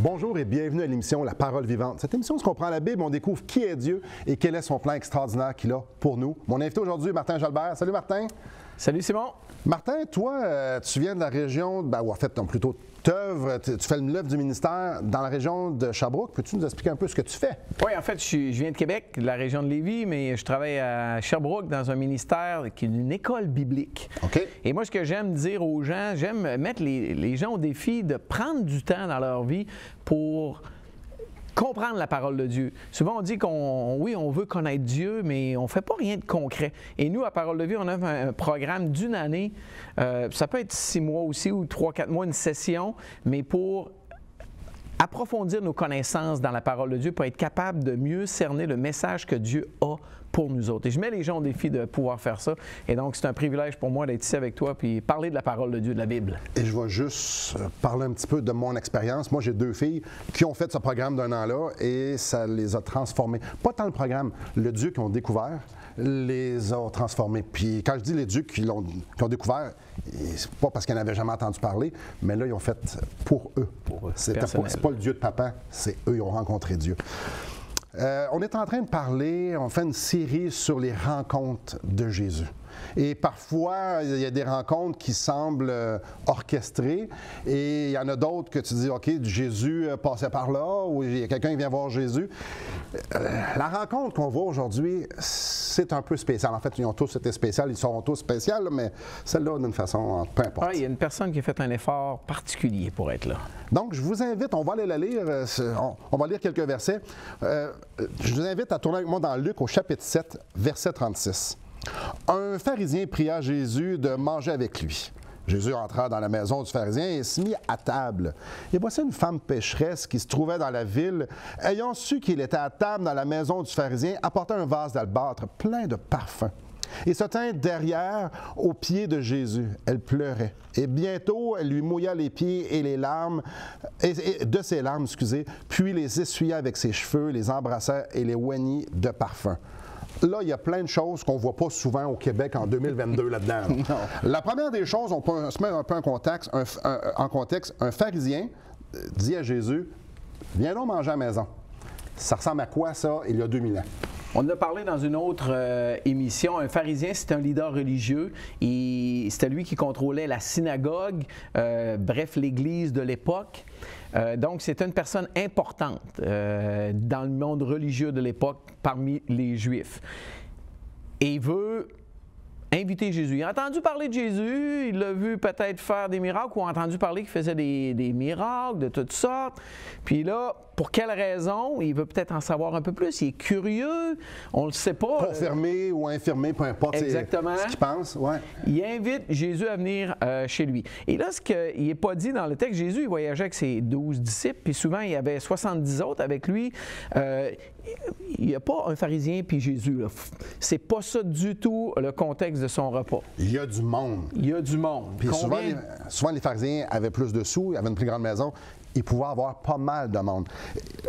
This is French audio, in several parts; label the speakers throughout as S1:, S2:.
S1: Bonjour et bienvenue à l'émission La Parole Vivante. Cette émission, on comprend la Bible, on découvre qui est Dieu et quel est son plan extraordinaire qu'il a pour nous. Mon invité aujourd'hui est Martin Jalbert. Salut Martin.
S2: Salut Simon.
S1: Martin, toi, tu viens de la région, ou en fait, plutôt tu fais l'œuvre du ministère dans la région de Sherbrooke. Peux-tu nous expliquer un peu ce que tu fais?
S2: Oui, en fait, je viens de Québec, de la région de Lévis, mais je travaille à Sherbrooke dans un ministère qui est une école biblique.
S1: OK.
S2: Et moi, ce que j'aime dire aux gens, j'aime mettre les gens au défi de prendre du temps dans leur vie pour comprendre la parole de Dieu. Souvent, on dit on veut connaître Dieu, mais on ne fait pas rien de concret. Et nous, à Parole de Vie, on a un programme d'une année. Ça peut être 6 mois aussi ou 3-4 mois, une session, mais pour approfondir nos connaissances dans la parole de Dieu, pour être capable de mieux cerner le message que Dieu a pour nous autres. Et je mets les gens au défi de pouvoir faire ça. Et donc, c'est un privilège pour moi d'être ici avec toi puis parler de la parole de Dieu, de la Bible.
S1: Et je vais juste parler un petit peu de mon expérience. Moi, j'ai 2 filles qui ont fait ce programme d'un an-là et ça les a transformées. Pas tant le programme, le Dieu qu'ils ont découvert les a transformés. Puis quand je dis les dieux qui ont découvert, c'est pas parce qu'ils n'avaient jamais entendu parler, mais là, ils ont fait pour eux. C'est pas le Dieu de papa, c'est eux, ils ont rencontré Dieu. On est en train de parler, on fait une série sur les rencontres de Jésus. Et parfois, il y a des rencontres qui semblent orchestrées et il y en a d'autres que tu dis, OK, Jésus passait par là ou il y a quelqu'un qui vient voir Jésus. La rencontre qu'on voit aujourd'hui, c'est un peu spécial. En fait, ils ont tous été spéciaux, ils seront tous spéciaux, mais celle-là, d'une façon, peu importe.
S2: Il y a une personne qui a fait un effort particulier pour être là.
S1: Donc, je vous invite, on va aller la lire, on va lire quelques versets. Je vous invite à tourner avec moi dans Luc au chapitre 7, verset 36. Un pharisien pria Jésus de manger avec lui. Jésus entra dans la maison du pharisien et se mit à table. Et voici une femme pécheresse qui se trouvait dans la ville. Ayant su qu'il était à table dans la maison du pharisien, apporta un vase d'albâtre plein de parfums et se tint derrière aux pieds de Jésus. Elle pleurait. Et bientôt, elle lui mouilla les pieds et les larmes, de ses larmes, puis les essuya avec ses cheveux, les embrassa et les oignit de parfum. Là, il y a plein de choses qu'on ne voit pas souvent au Québec en 2022 là-dedans. La première des choses, on peut se mettre un peu en contexte. Un pharisien dit à Jésus, « Viens donc manger à la maison. » Ça ressemble à quoi, ça, il y a 2000 ans?
S2: On en a parlé dans une autre émission. Un pharisien, c'est un leader religieux. C'était lui qui contrôlait la synagogue, bref, l'Église de l'époque. Donc, c'est une personne importante dans le monde religieux de l'époque parmi les Juifs. Et il veut inviter Jésus. Il a entendu parler de Jésus, il l'a vu peut-être faire des miracles ou a entendu parler qu'il faisait des miracles de toutes sortes. Puis là, pour quelle raison? Il veut peut-être en savoir un peu plus. Il est curieux, on ne le sait pas.
S1: Confirmé ou infirmé, peu importe
S2: exactement.
S1: Ce qu'il pense. Ouais.
S2: Il invite Jésus à venir chez lui. Et là, ce qu'il n'est pas dit dans le texte, Jésus il voyageait avec ses 12 disciples, puis souvent il y avait 70 autres avec lui. Il n'y a pas un pharisien puis Jésus. C'est pas ça du tout le contexte de son repas.
S1: Il y a du monde.
S2: Il y a du monde.
S1: Puis souvent, les pharisiens avaient plus de sous, ils avaient une plus grande maison. Ils pouvaient avoir pas mal de monde.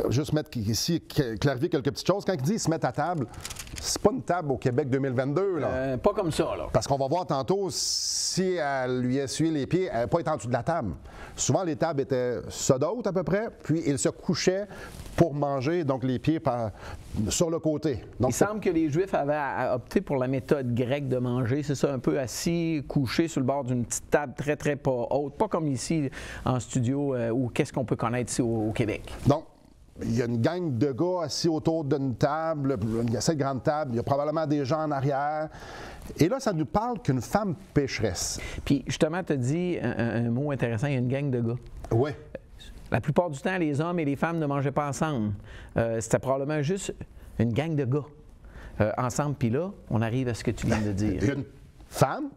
S1: Juste mettre ici, clarifier quelques petites choses. Quand il dit « se mettre à table », c'est pas une table au Québec 2022, là.
S2: Pas comme ça, là.
S1: Parce qu'on va voir tantôt, si elle lui essuyait les pieds, elle n'avait pas été en dessous de la table. Souvent, les tables étaient ça d'autre à peu près, puis il se couchait pour manger, donc les pieds sur le côté. Donc,
S2: il semble que les Juifs avaient opté pour la méthode grecque de manger. C'est ça, un peu assis, couché sur le bord d'une petite table très, très pas haute. Pas comme ici en studio, ou qu'est-ce qu'on peut connaître ici au Québec.
S1: Donc, il y a une gang de gars assis autour d'une table, il y a cette grande table, il y a probablement des gens en arrière. Et là, ça nous parle qu'une femme pécheresse.
S2: Puis, justement, tu as dit un mot intéressant, il y a une gang de gars.
S1: Oui.
S2: La plupart du temps, les hommes et les femmes ne mangeaient pas ensemble. C'était probablement juste une gang de gars ensemble. Puis là, on arrive à ce que tu viens de dire.
S1: Une femme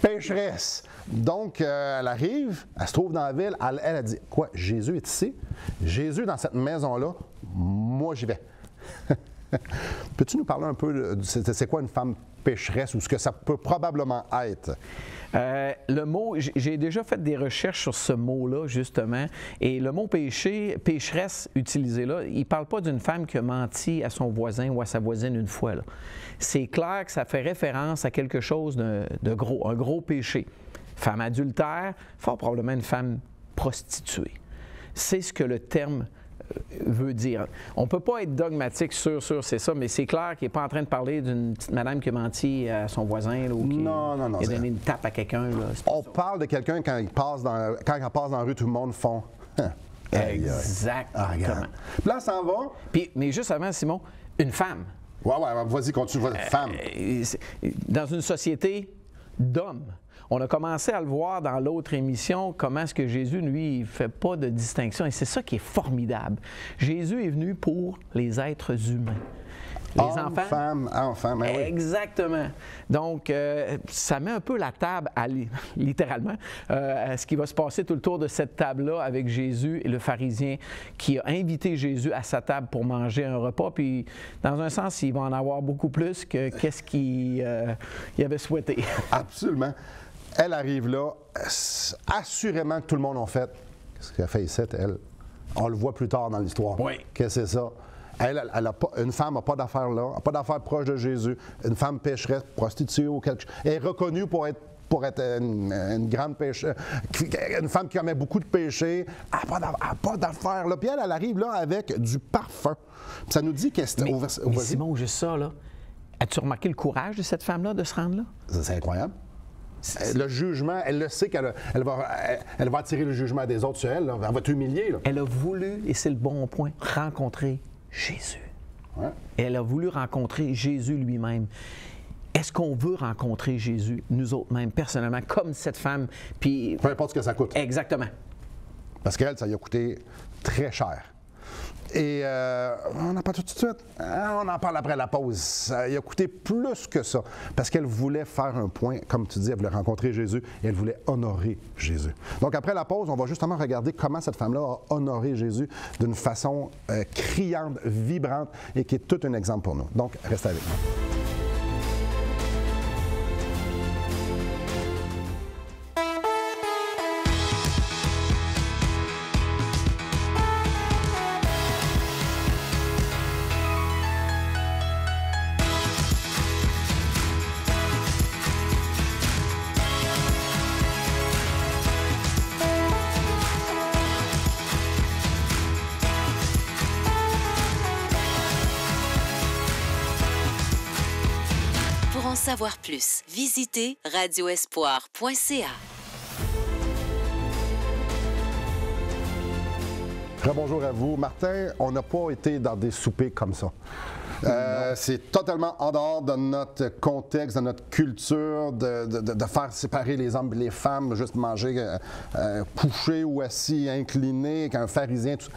S1: pécheresse. Donc, elle arrive, elle se trouve dans la ville, elle a dit, quoi, Jésus est ici? Jésus dans cette maison-là, moi j'y vais. Peux-tu nous parler un peu de c'est quoi une femme pécheresse ou ce que ça peut probablement être?
S2: Le mot, j'ai déjà fait des recherches sur ce mot-là, justement, et le mot péché, pécheresse utilisé là, il ne parle pas d'une femme qui a menti à son voisin ou à sa voisine une fois. C'est clair que ça fait référence à quelque chose de gros, un gros péché. Femme adultère, fort probablement une femme prostituée. c'est ce que le terme veut dire. On ne peut pas être dogmatique sur c'est ça, mais c'est clair qu'il n'est pas en train de parler d'une petite madame qui a menti à son voisin là, ou qui
S1: Non.
S2: a donné une tape à quelqu'un.
S1: On parle de quelqu'un quand il passe dans la rue, tout le monde font.
S2: Exactement.
S1: Puis là, ça en va.
S2: Puis, mais juste avant, Simon, une femme.
S1: Ouais, vas-y, continue. Femme.
S2: Dans une société d'hommes. On a commencé à le voir dans l'autre émission, comment est-ce que Jésus, lui, ne fait pas de distinction. Et c'est ça qui est formidable. Jésus est venu pour les êtres humains. Les enfants.
S1: Enfants, ben oui.
S2: Exactement. Donc, ça met un peu la table, littéralement, à ce qui va se passer tout le tour de cette table-là avec Jésus et le pharisien qui a invité Jésus à sa table pour manger un repas. Puis, dans un sens, il va en avoir beaucoup plus que qu'est-ce qu'il avait souhaité.
S1: Absolument. Elle arrive là, assurément que tout le monde en fait. Qu'est-ce qu'elle fait ici, elle? On le voit plus tard dans l'histoire.
S2: Oui.
S1: Qu'est-ce que c'est ça? Une femme n'a pas d'affaires là, n'a pas d'affaires proche de Jésus. Une femme pécheresse, prostituée ou quelque chose. Elle est reconnue pour être une grande pécheresse, une femme qui commet beaucoup de péchés. Elle n'a pas d'affaires là. Puis elle arrive là avec du parfum. Puis ça nous dit qu'est-ce que
S2: mais Simon, juste ça, là. As-tu remarqué le courage de cette femme-là de se rendre là?
S1: C'est incroyable. Le jugement, elle le sait qu'elle va attirer le jugement des autres sur elle. Là. Elle va t'humilier.
S2: Elle a voulu, et c'est le bon point, rencontrer Jésus.
S1: Ouais.
S2: Elle a voulu rencontrer Jésus lui-même. Est-ce qu'on veut rencontrer Jésus, nous autres mêmes, personnellement, comme cette femme? Puis...
S1: Peu importe ce que ça coûte.
S2: Exactement.
S1: Parce qu'elle, ça lui a coûté très cher. Et on n'en parle tout de suite. On en parle après la pause. Ça lui a coûté plus que ça. Parce qu'elle voulait faire un point, comme tu dis, elle voulait rencontrer Jésus et elle voulait honorer Jésus. Donc après la pause, on va justement regarder comment cette femme-là a honoré Jésus d'une façon criante, vibrante et qui est tout un exemple pour nous. Donc, restez avec nous.
S3: Pour en savoir plus, visitez radioespoir.ca.
S1: Rebonjour à vous. Martin, on n'a pas été dans des soupers comme ça. C'est totalement en dehors de notre contexte, de notre culture, de faire séparer les hommes et les femmes, juste manger couché ou assis, incliné, qu'un pharisien. Tout...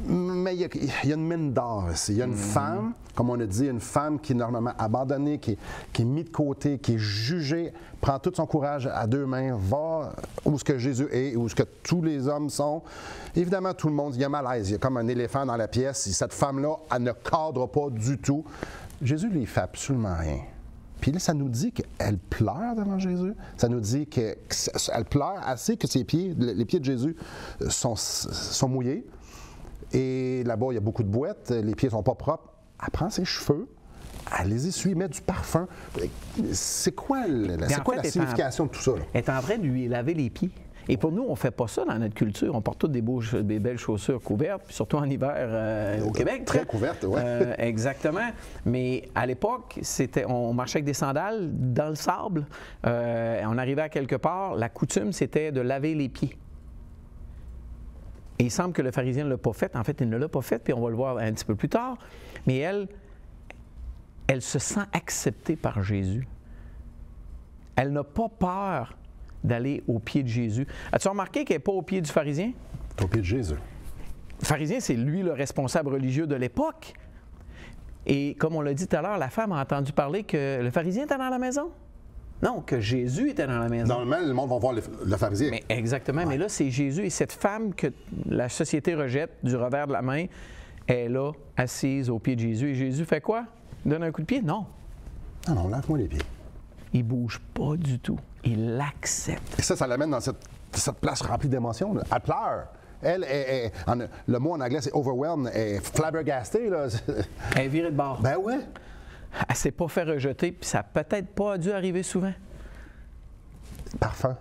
S1: Mais il y a une mine d'or ici. Il y a une femme, comme on a dit, une femme qui est normalement abandonnée, qui est mise de côté, qui est jugée, prend tout son courage à deux mains, va où ce que Jésus est, où ce que tous les hommes sont. Évidemment, tout le monde, il y a malaise. Il y a comme un éléphant dans la pièce. Et cette femme-là, elle ne cadre pas du tout. Jésus, lui, il fait absolument rien. Puis là, ça nous dit qu'elle pleure devant Jésus. Ça nous dit qu'elle pleure assez que ses pieds, les pieds de Jésus, sont mouillés. Et là-bas, il y a beaucoup de boîtes. Les pieds ne sont pas propres. Elle prend ses cheveux. Elle les essuie, met du parfum. C'est quoi la signification de tout ça? Là?
S2: Elle est en train de lui laver les pieds. Et pour nous, on ne fait pas ça dans notre culture. On porte toutes des belles chaussures couvertes, puis surtout en hiver au Québec.
S1: Très couvertes, oui.
S2: Exactement. Mais à l'époque, on marchait avec des sandales dans le sable. On arrivait à quelque part. La coutume, c'était de laver les pieds. Et il semble que le pharisien ne l'a pas fait. En fait, il ne l'a pas fait, puis on va le voir un petit peu plus tard. Mais elle se sent acceptée par Jésus. Elle n'a pas peur d'aller au pied de Jésus. As-tu remarqué qu'elle n'est pas au pied du pharisien?
S1: Au pied de Jésus.
S2: Le pharisien, c'est lui le responsable religieux de l'époque. Et comme on l'a dit tout à l'heure, la femme a entendu parler que le pharisien était dans la maison. Non, que Jésus était dans la maison.
S1: Normalement, le monde va voir le pharisien.
S2: Mais exactement. Ouais. Mais là, c'est Jésus. Et cette femme que la société rejette du revers de la main, elle est là, assise au pied de Jésus. Et Jésus fait quoi? Il donne un coup de pied? Non.
S1: Non, lave-moi les pieds.
S2: Il ne bouge pas du tout. Il l'accepte.
S1: Et ça l'amène dans cette place remplie d'émotions. Elle pleure. Elle, le mot en anglais, c'est overwhelmed. Elle est flabbergastée. Là.
S2: Elle est virée de bord.
S1: Ben oui.
S2: Elle ne s'est pas fait rejeter, puis ça n'a peut-être pas dû arriver souvent.
S1: Parfum.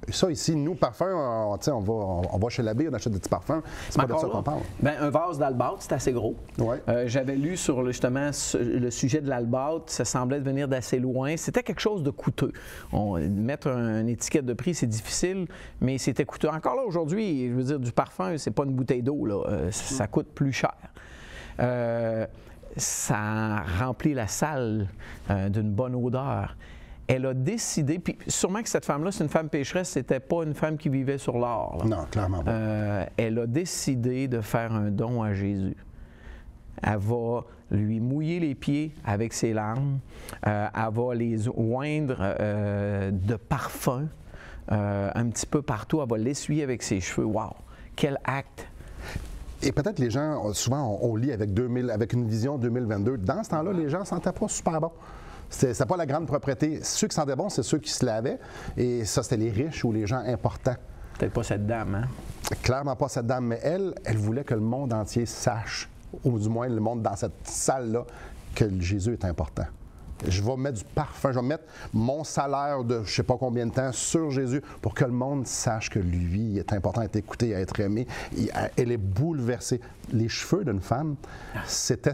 S1: Ça, ici, nous, parfums, on va chez l'abbé, on achète des petits parfums. C'est pas de ça qu'on parle.
S2: Ben, un vase d'albâtre, c'est assez gros.
S1: Ouais.
S2: J'avais lu sur justement le sujet de l'albâtre, ça semblait venir d'assez loin. C'était quelque chose de coûteux. Mettre une étiquette de prix, c'est difficile, mais c'était coûteux. Encore là, aujourd'hui, je veux dire, du parfum, c'est pas une bouteille d'eau, là. Ça coûte plus cher. Ça remplit la salle d'une bonne odeur. Elle a décidé, puis sûrement que cette femme-là, c'est une femme pécheresse, c'était pas une femme qui vivait sur l'or.
S1: Non, clairement pas.
S2: Elle a décidé de faire un don à Jésus. Elle va lui mouiller les pieds avec ses larmes, elle va les oindre de parfum un petit peu partout, elle va l'essuyer avec ses cheveux. Wow! Quel acte!
S1: Et peut-être les gens, souvent, on lit avec une vision 2022. Dans ce temps-là, les gens ne sentaient pas super bon. C'était pas la grande propriété. Ceux qui sentaient bon, c'est ceux qui se lavaient. Et ça, c'était les riches ou les gens importants.
S2: Peut-être pas cette dame, hein?
S1: Clairement pas cette dame, mais elle voulait que le monde entier sache, ou du moins le monde dans cette salle-là, que Jésus est important. Je vais mettre du parfum, je vais mettre mon salaire de je ne sais pas combien de temps sur Jésus pour que le monde sache que lui est important à être écouté, à être aimé. Elle est bouleversée. Les cheveux d'une femme, c'était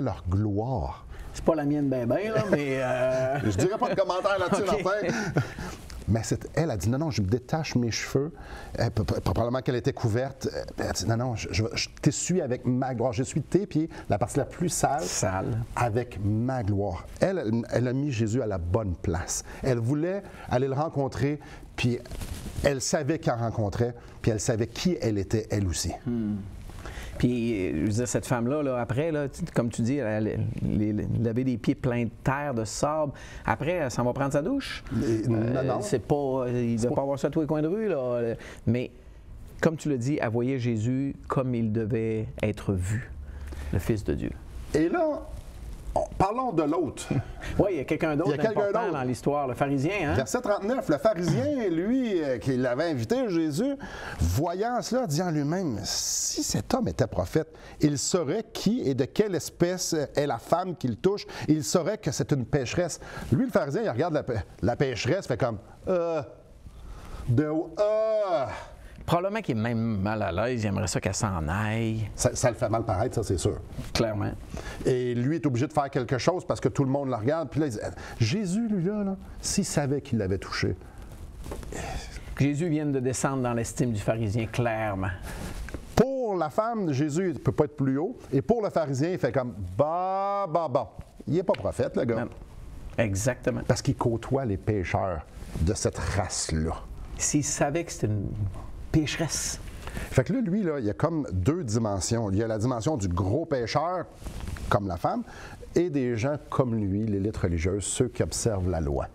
S1: leur gloire.
S2: C'est pas la mienne ben là, mais...
S1: Je dirais pas de commentaire là-dessus,
S2: Okay.
S1: Martin. Mais elle a dit non, je me détache mes cheveux. Probablement qu'elle était couverte. Elle a dit non, je t'essuie avec ma gloire. Je suis tes pieds, la partie la plus sale, avec ma gloire. Elle a mis Jésus à la bonne place. Elle voulait aller le rencontrer, puis elle savait qu'il en rencontrait, puis elle savait qui elle était, elle aussi.
S2: Puis, je veux dire, cette femme-là, là, après, là, comme tu dis, elle avait des pieds pleins de terre, de sable. Après, elle s'en va prendre sa douche.
S1: Non.
S2: C'est pas, il ne doit pas avoir ça à tous les coins de rue, là. Mais, comme tu l'as dit, elle voyait Jésus comme il devait être vu, le Fils de Dieu.
S1: Et là, parlons de l'autre.
S2: Oui, il y a quelqu'un d'autre important dans l'histoire, le pharisien. Hein?
S1: Verset 39, le pharisien, lui, qui l'avait invité, Jésus, voyant cela, dit en lui-même, si cet homme était prophète, il saurait qui et de quelle espèce est la femme qu'il touche, il saurait que c'est une pécheresse. Lui, le pharisien, il regarde la pécheresse, fait comme,
S2: Probablement qu'il est même mal à l'aise, il aimerait ça qu'elle s'en aille.
S1: Ça le fait mal paraître, ça, c'est sûr.
S2: Clairement.
S1: Et lui est obligé de faire quelque chose parce que tout le monde le regarde. Puis là, il dit, Jésus, lui, là s'il savait qu'il l'avait touché.
S2: Jésus vient de descendre dans l'estime du pharisien, clairement.
S1: Pour la femme, Jésus ne peut pas être plus haut. Et pour le pharisien, il fait comme, bah. Il n'est pas prophète, le gars.
S2: Non. Exactement.
S1: Parce qu'il côtoie les pécheurs de cette race-là.
S2: S'il savait que c'était une pécheresse.
S1: Fait que là, lui, là, il y a comme deux dimensions. Il y a la dimension du gros pécheur, comme la femme, et des gens comme lui, l'élite religieuse, ceux qui observent la loi.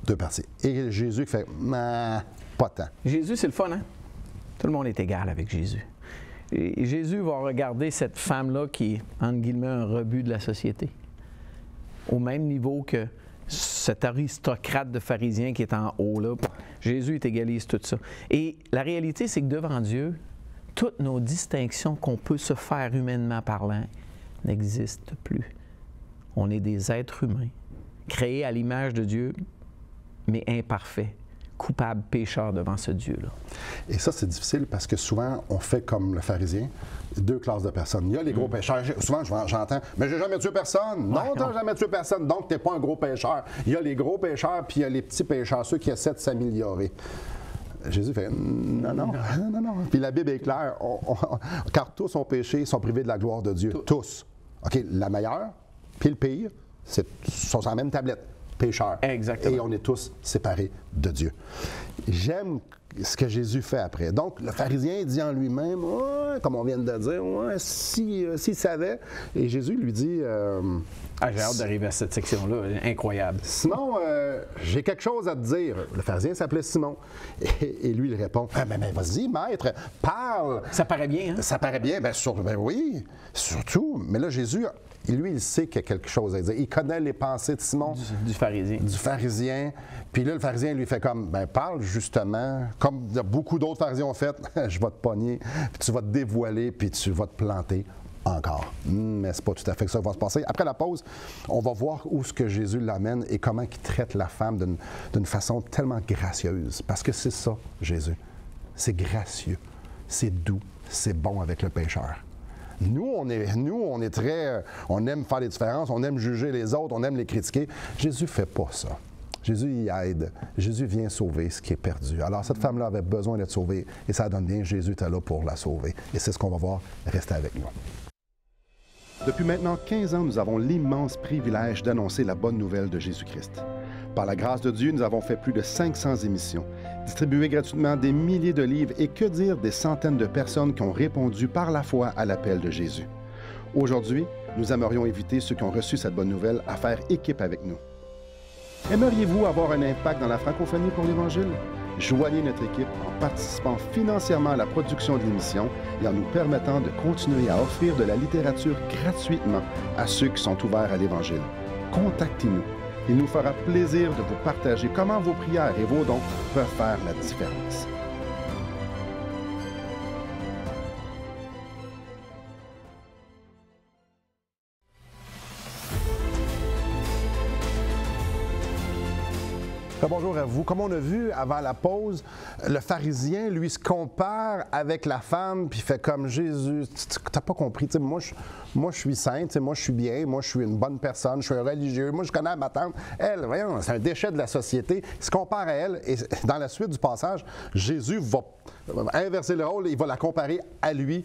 S1: Deux parties. Et Jésus qui fait, pas tant.
S2: Jésus, c'est le fun, hein? Tout le monde est égal avec Jésus. Et Jésus va regarder cette femme-là qui est, entre guillemets, un rebut de la société. Au même niveau que cet aristocrate de pharisien qui est en haut, là. Jésus égalise tout ça. Et la réalité, c'est que devant Dieu, toutes nos distinctions qu'on peut se faire humainement parlant n'existent plus. On est des êtres humains, créés à l'image de Dieu, mais imparfaits, coupables, pécheurs devant ce Dieu-là.
S1: Et ça, c'est difficile parce que souvent, on fait comme le pharisien, deux classes de personnes. Il y a les gros pécheurs. Souvent, j'entends, mais j'ai jamais tué personne. Non, t'as jamais tué personne, donc t'es pas un gros pécheur. Il y a les gros pécheurs, puis il y a les petits pécheurs, ceux qui essaient de s'améliorer. Jésus fait, non. Puis la Bible est claire, car tous ont péché, ils sont privés de la gloire de Dieu. Tous. OK, la meilleure, puis le pire, sont sur la même tablette. Pécheurs.
S2: Exactement.
S1: Et on est tous séparés de Dieu. J'aime ce que Jésus fait après. Donc, le pharisien dit en lui-même, comme on vient de dire, s'il savait. Et Jésus lui dit...
S2: j'ai hâte d'arriver à cette section-là. Incroyable.
S1: Simon, j'ai quelque chose à te dire. Le pharisien s'appelait Simon. Et lui, il répond, mais vas-y, maître, parle.
S2: Ça paraît bien, hein?
S1: Ça paraît bien, bien oui, surtout. Mais là, Jésus... Lui, il sait qu'il y a quelque chose à dire. Il connaît les pensées de Simon.
S2: Du pharisien.
S1: Du pharisien. Puis là, le pharisien lui fait comme, parle justement, comme beaucoup d'autres pharisiens ont fait, je vais te pogner, puis tu vas te dévoiler, puis tu vas te planter. encore. Mais c'est pas tout à fait ça qui va se passer. Après la pause, on va voir où ce que Jésus l'amène et comment il traite la femme d'une façon tellement gracieuse. Parce que c'est ça, Jésus. C'est gracieux, c'est doux, c'est bon avec le pécheur. Nous, on est très... On aime faire les différences, on aime juger les autres, on aime les critiquer. Jésus ne fait pas ça. Jésus y aide. Jésus vient sauver ce qui est perdu. Alors, cette femme-là avait besoin d'être sauvée et ça donne bien. Jésus était là pour la sauver. Et c'est ce qu'on va voir. Restez avec nous. Depuis maintenant 15 ans, nous avons l'immense privilège d'annoncer la bonne nouvelle de Jésus-Christ. Par la grâce de Dieu, nous avons fait plus de 500 émissions, distribué gratuitement des milliers de livres et que dire des centaines de personnes qui ont répondu par la foi à l'appel de Jésus. Aujourd'hui, nous aimerions inviter ceux qui ont reçu cette bonne nouvelle à faire équipe avec nous. Aimeriez-vous avoir un impact dans la francophonie pour l'Évangile? Joignez notre équipe en participant financièrement à la production de l'émission et en nous permettant de continuer à offrir de la littérature gratuitement à ceux qui sont ouverts à l'Évangile. Contactez-nous. Il nous fera plaisir de vous partager comment vos prières et vos dons peuvent faire la différence. Bonjour à vous. Comme on a vu avant la pause, le pharisien, lui, se compare avec la femme, puis fait comme Jésus. Tu n'as pas compris. Moi, je suis sainte, moi, je suis bien, moi, je suis une bonne personne, je suis un religieux, moi, je connais ma tante. Elle, voyons, c'est un déchet de la société. Il se compare à elle, et dans la suite du passage, Jésus va inverser le rôle, il va la comparer à lui,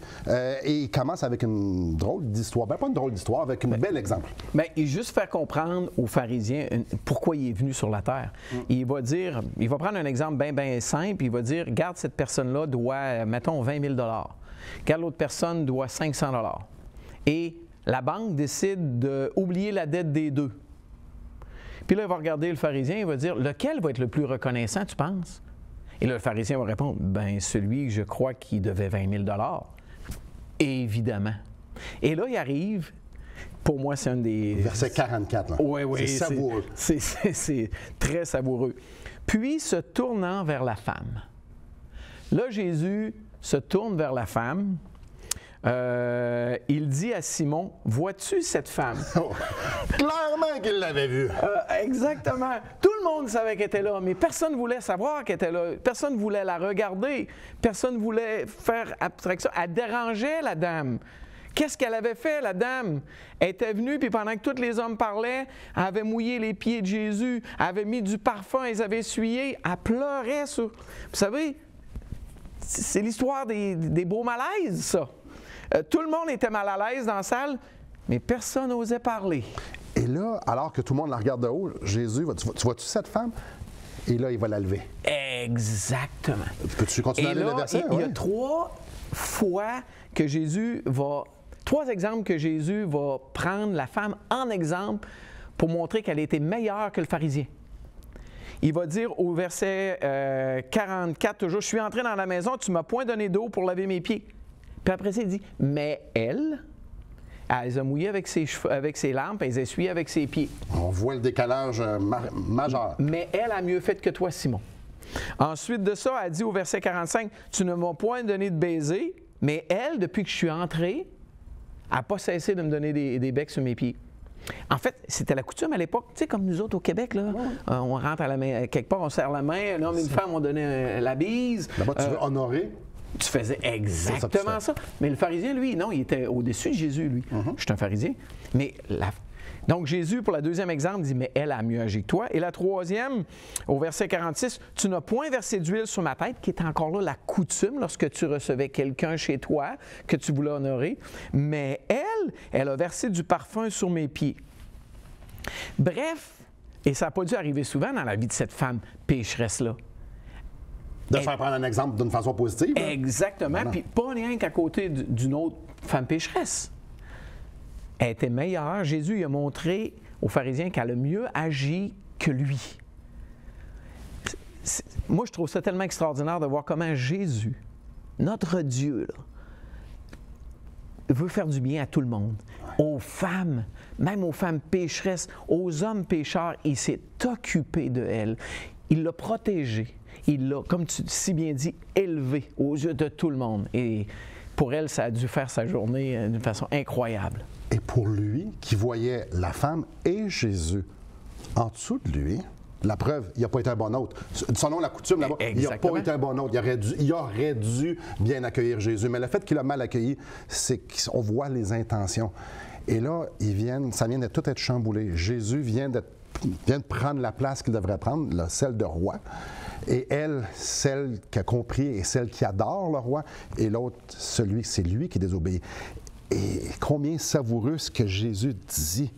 S1: et il commence avec une drôle d'histoire. Bien, pas une drôle d'histoire, avec un bel exemple.
S2: Bien, il juste faire comprendre aux pharisiens pourquoi il est venu sur la terre. Il va dire, il va prendre un exemple bien simple, il va dire, regarde, cette personne-là doit, mettons, 20 000 regarde, l'autre personne doit 500 et la banque décide d'oublier la dette des deux. Puis là, il va regarder le pharisien, il va dire, lequel va être le plus reconnaissant, tu penses? Et là, le pharisien va répondre, bien, celui que je crois qui devait 20 000 évidemment. Et là, il arrive, pour moi, c'est un des...
S1: Verset 44, là.
S2: Oui,
S1: c'est savoureux.
S2: C'est très savoureux. Puis, se tournant vers la femme. Là, Jésus se tourne vers la femme. Il dit à Simon, vois-tu cette femme?
S1: Clairement qu'il l'avait vue.
S2: Exactement. Tout le monde savait qu'elle était là, mais personne ne voulait savoir qu'elle était là. Personne ne voulait la regarder. Personne ne voulait faire abstraction. Elle dérangeait la dame. Qu'est-ce qu'elle avait fait, la dame? Elle était venue, puis pendant que tous les hommes parlaient, elle avait mouillé les pieds de Jésus, elle avait mis du parfum, elle les avait essuyés, elle pleurait sur... Vous savez, c'est l'histoire des beaux malaises, ça. Tout le monde était mal à l'aise dans la salle, mais personne n'osait parler.
S1: Et là, alors que tout le monde la regarde de haut, Jésus, tu vois-tu cette femme? Et là, il va la lever.
S2: Exactement.
S1: Peux-tu continuer à lire le verset?
S2: Il y a 3 fois que Jésus va... 3 exemples que Jésus va prendre la femme en exemple pour montrer qu'elle était meilleure que le pharisien. Il va dire au verset 44 toujours, « Je suis entré dans la maison, tu ne m'as point donné d'eau pour laver mes pieds. » Puis après ça, il dit, « Mais elle les a mouillées avec ses larmes, puis elle les a essuyées avec ses pieds. »
S1: On voit le décalage majeur.
S2: Mais elle a mieux fait que toi, Simon. Ensuite de ça, elle dit au verset 45, « Tu ne m'as point donné de baiser, mais elle, depuis que je suis entrée, n'a pas cessé de me donner des becs sur mes pieds. » En fait, c'était la coutume à l'époque, tu sais, comme nous autres au Québec, là, on rentre à la main, quelque part, on serre la main, un homme et une femme ont donné la bise.
S1: Là-bas, tu veux honorer?
S2: Tu faisais exactement ça. Mais le pharisien, lui, non, il était au-dessus de Jésus, lui. Je suis un pharisien. Mais donc, Jésus, pour le deuxième exemple, dit, mais elle a mieux agi que toi. Et la troisième, au verset 46, tu n'as point versé d'huile sur ma tête, qui est encore là la coutume lorsque tu recevais quelqu'un chez toi que tu voulais honorer. Mais elle a versé du parfum sur mes pieds. Bref, et ça n'a pas dû arriver souvent dans la vie de cette femme pécheresse-là.
S1: De faire prendre un exemple d'une façon positive. Hein?
S2: Exactement. Puis pas rien qu'à côté d'une autre femme pécheresse. Elle était meilleure. Jésus il a montré aux pharisiens qu'elle a mieux agi que lui. Moi, je trouve ça tellement extraordinaire de voir comment Jésus, notre Dieu, là, veut faire du bien à tout le monde. Aux femmes, même aux femmes pécheresses, aux hommes pécheurs, il s'est occupé de elles. Il l'a protégée. Il l'a, comme tu si bien dit, élevé aux yeux de tout le monde. Et pour elle, ça a dû faire sa journée d'une façon incroyable.
S1: Et pour lui, qui voyait la femme et Jésus en dessous de lui, la preuve, il n'a pas été un bon hôte. Selon la coutume, là-bas, il n'a pas été un bon hôte. Il aurait dû bien accueillir Jésus. Mais le fait qu'il a mal accueilli, c'est qu'on voit les intentions. Et là, ça vient de tout être chamboulé. Jésus vient de prendre la place qu'il devrait prendre, celle de roi. Et elle, celle qui a compris et celle qui adore le roi. Et l'autre, c'est lui qui désobéit. Et combien savoureux ce que Jésus dit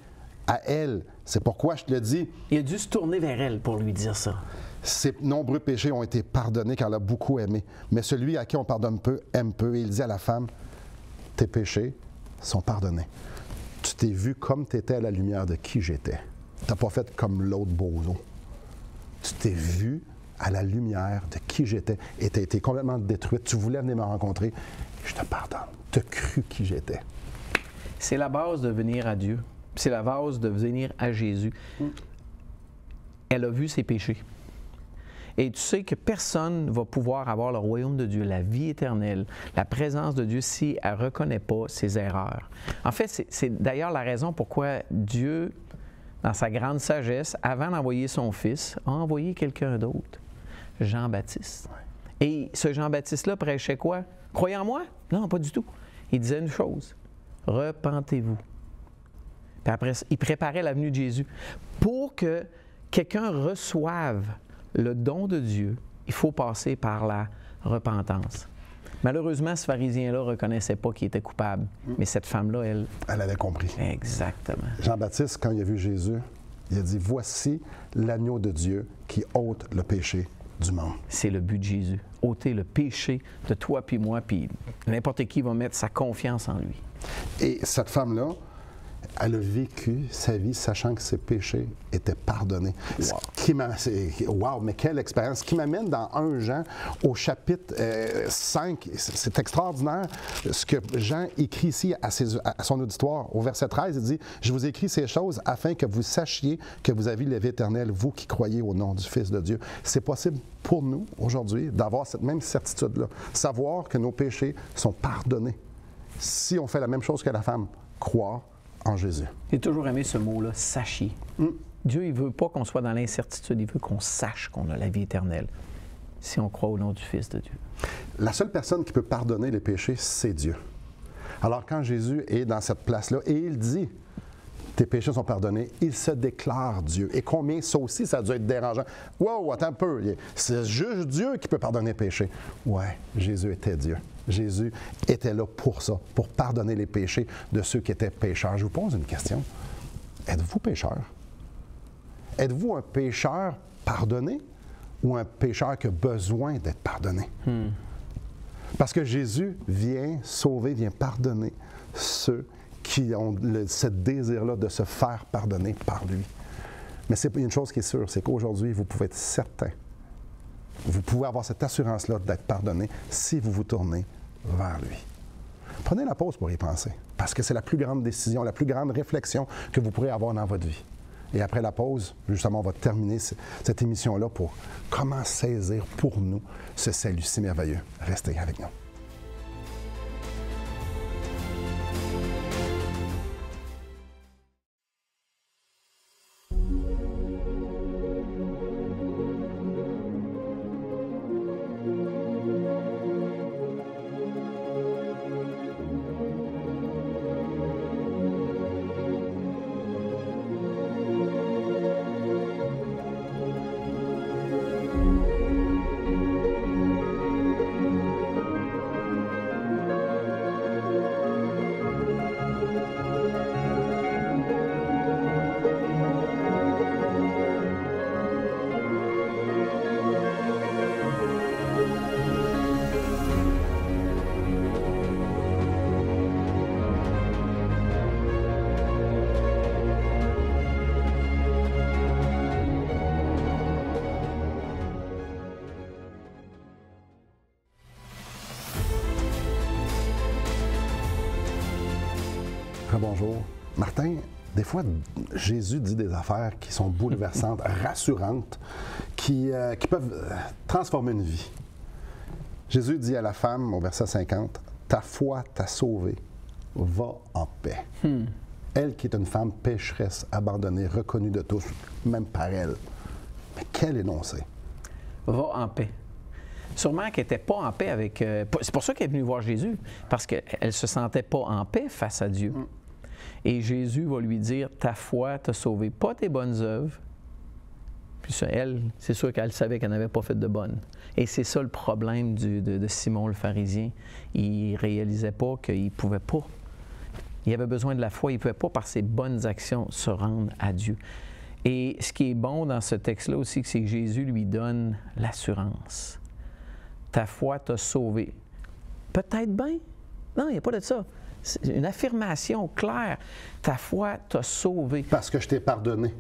S1: à elle. C'est pourquoi je te le dis.
S2: Il a dû se tourner vers elle pour lui dire ça.
S1: Ses nombreux péchés ont été pardonnés car elle a beaucoup aimé. Mais celui à qui on pardonne peu, aime peu. Et il dit à la femme, tes péchés sont pardonnés. Tu t'es vu comme tu étais à la lumière de qui j'étais. Tu n'as pas fait comme l'autre bozo. Tu t'es vu à la lumière de qui j'étais et tu as été complètement détruite. Tu voulais venir me rencontrer. Je te pardonne. Tu as cru qui j'étais.
S2: C'est la base de venir à Dieu. C'est la base de venir à Jésus. Elle a vu ses péchés. Et tu sais que personne ne va pouvoir avoir le royaume de Dieu, la vie éternelle, la présence de Dieu si elle ne reconnaît pas ses erreurs. En fait, c'est d'ailleurs la raison pourquoi Dieu, dans sa grande sagesse, avant d'envoyer son Fils, a envoyé quelqu'un d'autre, Jean-Baptiste. Et ce Jean-Baptiste-là prêchait quoi? Croyez en moi? Non, pas du tout. Il disait une chose, repentez-vous. Puis après, il préparait la venue de Jésus. Pour que quelqu'un reçoive le don de Dieu, il faut passer par la repentance. Malheureusement, ce pharisien-là ne reconnaissait pas qu'il était coupable. Mais cette femme-là, elle
S1: avait compris.
S2: Exactement.
S1: Jean-Baptiste, quand il a vu Jésus, il a dit, voici l'agneau de Dieu qui ôte le péché du monde.
S2: C'est le but de Jésus. Ôter le péché de toi puis moi, puis n'importe qui va mettre sa confiance en lui.
S1: Et cette femme-là, elle a vécu sa vie sachant que ses péchés étaient pardonnés. Wow, mais quelle expérience! Ce qui m'amène dans 1 Jean au chapitre 5, c'est extraordinaire ce que Jean écrit ici à son auditoire. Au verset 13, il dit « Je vous écris ces choses afin que vous sachiez que vous avez la vie éternelle, vous qui croyez au nom du Fils de Dieu. » C'est possible pour nous, aujourd'hui, d'avoir cette même certitude-là. Savoir que nos péchés sont pardonnés. Si on fait la même chose que la femme, croire en Jésus.
S2: J'ai toujours aimé ce mot-là, « sachiez ». Dieu, il ne veut pas qu'on soit dans l'incertitude, il veut qu'on sache qu'on a la vie éternelle si on croit au nom du Fils de Dieu.
S1: La seule personne qui peut pardonner les péchés, c'est Dieu. Alors quand Jésus est dans cette place-là et il dit « tes péchés sont pardonnés », il se déclare Dieu. Et combien ça aussi, ça a dû être dérangeant. « Wow, attends un peu, c'est juste Dieu qui peut pardonner les péchés. » Ouais, Jésus était Dieu. Jésus était là pour ça, pour pardonner les péchés de ceux qui étaient pécheurs. Je vous pose une question. Êtes-vous pécheur? Êtes-vous un pécheur pardonné ou un pécheur qui a besoin d'être pardonné? Parce que Jésus vient sauver, vient pardonner ceux qui ont ce désir-là de se faire pardonner par lui. Mais c'est une chose qui est sûre, c'est qu'aujourd'hui, vous pouvez être certain. Vous pouvez avoir cette assurance-là d'être pardonné si vous vous tournez vers lui. Prenez la pause pour y penser, parce que c'est la plus grande décision, la plus grande réflexion que vous pourrez avoir dans votre vie. Et après la pause, justement, on va terminer cette émission-là pour comment saisir pour nous ce salut si merveilleux. Restez avec nous. Bonjour. Martin, des fois, Jésus dit des affaires qui sont bouleversantes, rassurantes, qui peuvent transformer une vie. Jésus dit à la femme, au verset 50, « ta foi t'a sauvé, va en paix. Elle qui est une femme pécheresse, abandonnée, reconnue de tous, même par elle. Mais quel énoncé!
S2: Va en paix. Sûrement qu'elle n'était pas en paix avec... c'est pour ça qu'elle est venue voir Jésus, parce qu'elle ne se sentait pas en paix face à Dieu. Et Jésus va lui dire, ta foi t'a sauvé, pas tes bonnes œuvres. Puis ça, elle, c'est sûr qu'elle savait qu'elle n'avait pas fait de bonnes. Et c'est ça le problème de Simon le pharisien. Il ne réalisait pas qu'il ne pouvait pas. Il avait besoin de la foi, il ne pouvait pas par ses bonnes actions se rendre à Dieu. Et ce qui est bon dans ce texte-là aussi, c'est que Jésus lui donne l'assurance. Ta foi t'a sauvé. Peut-être bien. Non, il n'y a pas de ça. C'est une affirmation claire. Ta foi t'a sauvé.
S1: Parce que je t'ai pardonné.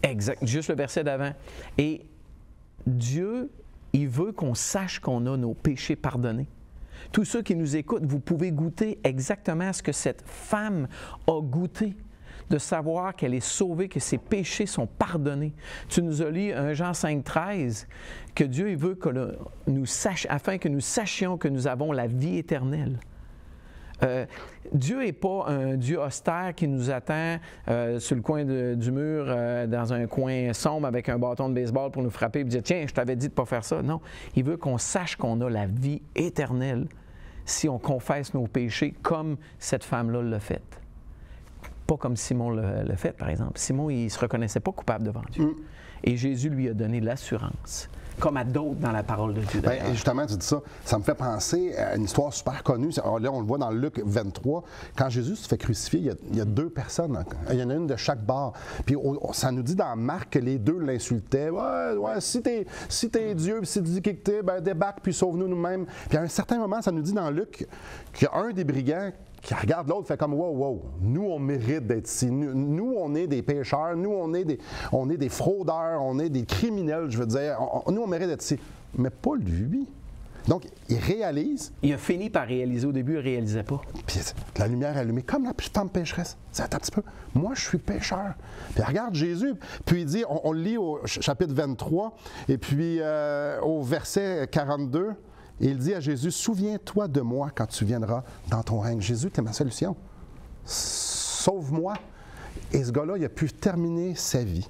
S2: Exact. Juste le verset d'avant. Et Dieu, il veut qu'on sache qu'on a nos péchés pardonnés. Tous ceux qui nous écoutent, vous pouvez goûter exactement ce que cette femme a goûté, de savoir qu'elle est sauvée, que ses péchés sont pardonnés. Tu nous as lu 1 Jean 5,13, que Dieu il veut que nous sachions, afin que nous sachions que nous avons la vie éternelle. Dieu n'est pas un Dieu austère qui nous attend sur le coin du mur, dans un coin sombre avec un bâton de baseball pour nous frapper et dire « Tiens, je t'avais dit de ne pas faire ça. » Non, il veut qu'on sache qu'on a la vie éternelle si on confesse nos péchés comme cette femme-là l'a fait. Pas comme Simon l'a fait, par exemple. Simon, il ne se reconnaissait pas coupable devant Dieu. Et Jésus lui a donné l'assurance, comme à d'autres dans la parole de Dieu.
S1: Bien, justement, tu dis ça, ça me fait penser à une histoire super connue. Là, on le voit dans Luc 23. Quand Jésus se fait crucifier, il y a deux personnes. Il y en a une de chaque bord. Puis ça nous dit dans Marc que les deux l'insultaient. Ouais, si t'es Dieu, puis si tu dis qui que t'es, ben débarque, puis sauve-nous nous-mêmes. Puis à un certain moment, ça nous dit dans Luc qu'il y a un des brigands qui regarde l'autre, fait comme wow, nous on mérite d'être ici. Nous on est des pécheurs, nous on est des fraudeurs, on est des criminels, je veux dire. Nous on mérite d'être ici. Mais pas lui. Donc il réalise.
S2: Il a fini par réaliser. Au début, il ne réalisait pas.
S1: Puis la lumière allumée, comme la femme pécheresse. C'est un petit peu. Moi je suis pécheur. Puis regarde Jésus, puis il dit, on le lit au chapitre 23, et puis au verset 42. Et il dit à Jésus, souviens-toi de moi quand tu viendras dans ton règne. Jésus, tu es ma solution. Sauve-moi. Et ce gars-là, il a pu terminer sa vie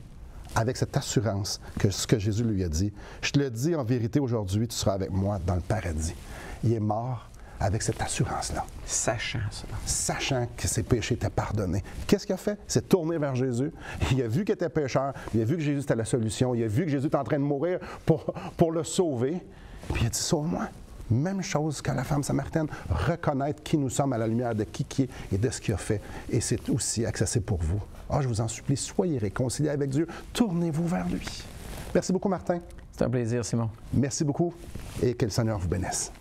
S1: avec cette assurance que ce que Jésus lui a dit. Je te le dis en vérité aujourd'hui, tu seras avec moi dans le paradis. Il est mort avec cette assurance-là.
S2: Sachant ça.
S1: Sachant que ses péchés étaient pardonnés. Qu'est-ce qu'il a fait? Il s'est tourné vers Jésus. Il a vu qu'il était pécheur. Il a vu que Jésus était la solution. Il a vu que Jésus était en train de mourir pour le sauver. Puis il a dit, sauve-moi. Même chose que la femme samaritaine, reconnaître qui nous sommes à la lumière de qui est et de ce qu'il a fait. Et c'est aussi accessible pour vous. Je vous en supplie, soyez réconciliés avec Dieu. Tournez-vous vers lui. Merci beaucoup, Martin.
S2: C'est un plaisir, Simon.
S1: Merci beaucoup et que le Seigneur vous bénisse.